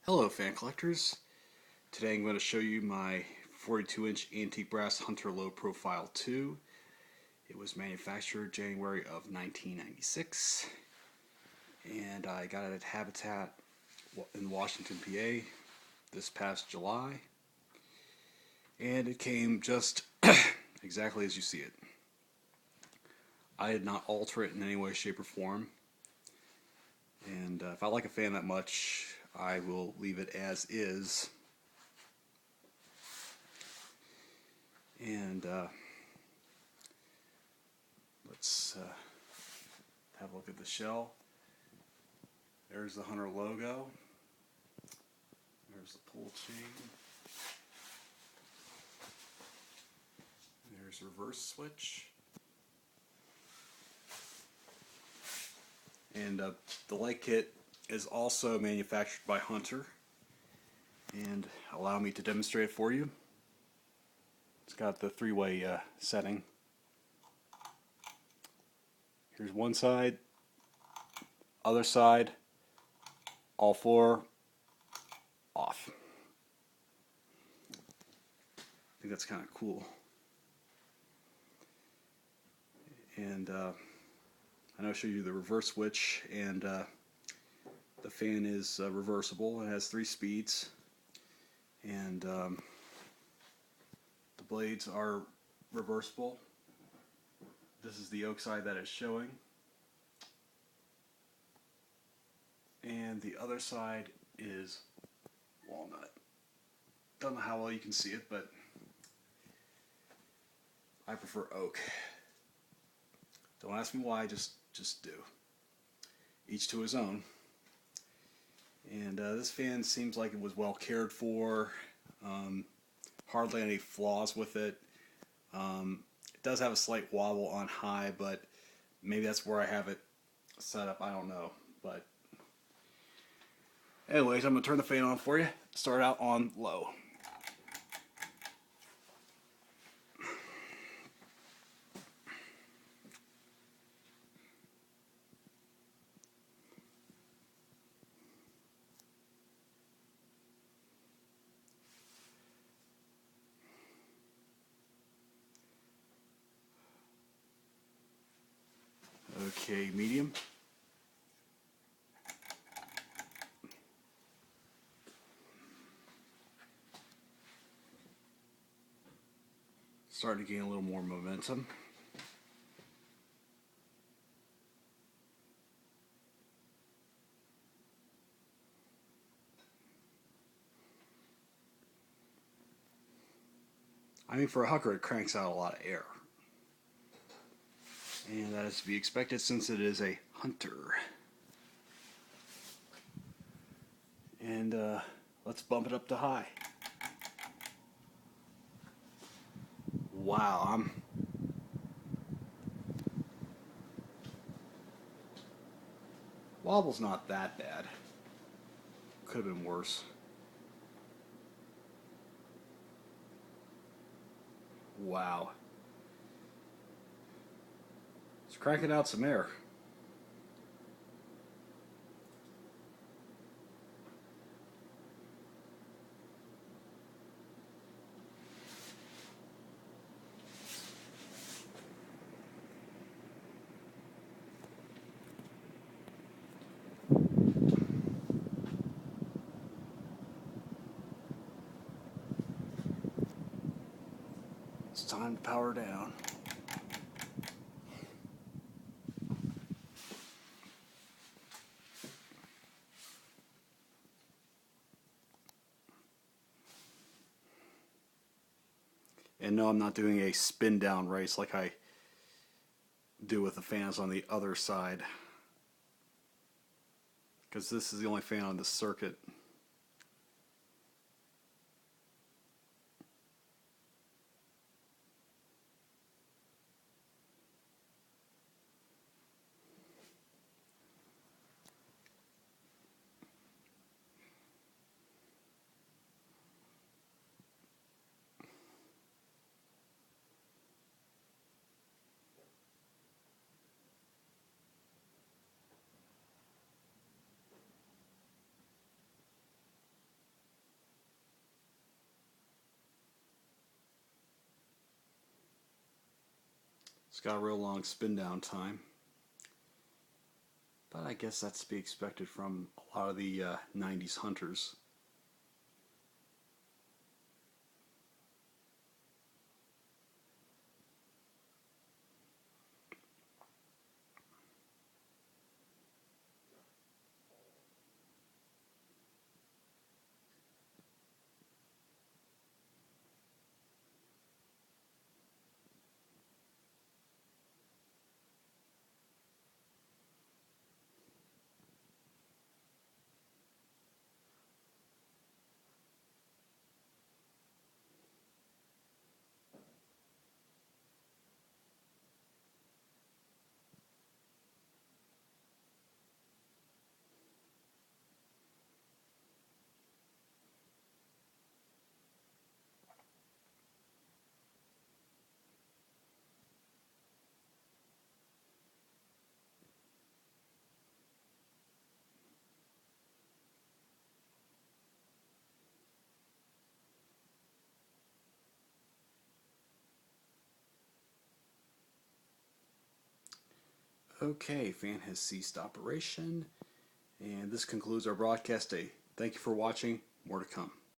Hello fan collectors. Today I'm going to show you my 42-inch antique brass Hunter Low Profile 2. It was manufactured January of 1996 and I got it at Habitat in Washington, PA this past July, and it came just exactly as you see it. I did not alter it in any way, shape, or form, and if I like a fan that much, I will leave it as is. And let's have a look at the shell. There's the Hunter logo. There's the pull chain. There's reverse switch. And the light kit is also manufactured by Hunter. And allow me to demonstrate it for you. It's got the three-way setting. Here's one side, other side, all four, off. I think that's kind of cool. And I know I'll show you the reverse switch, and the fan is reversible. It has 3 speeds, and the blades are reversible. This is the oak side that it's showing, and the other side is walnut. Don't know how well you can see it, but I prefer oak. Don't ask me why, just do. Each to his own. And this fan seems like it was well cared for. Hardly any flaws with it. It does have a slight wobble on high, but maybe that's where I have it set up. I don't know. But anyways, I'm going to turn the fan on for you. Start out on low. Okay, medium. Starting to gain a little more momentum. I mean, for a Hucker, it cranks out a lot of air. And that is to be expected since it is a Hunter. And let's bump it up to high. Wow, wobble's not that bad. Could have been worse. Wow. It's cranking out some air. It's time to power down. And no, I'm not doing a spin down race like I do with the fans on the other side, because this is the only fan on the circuit. It's got a real long spin down time, but I guess that's to be expected from a lot of the 90s hunters. Okay, fan has ceased operation, and this concludes our broadcast day. Thank you for watching. More to come.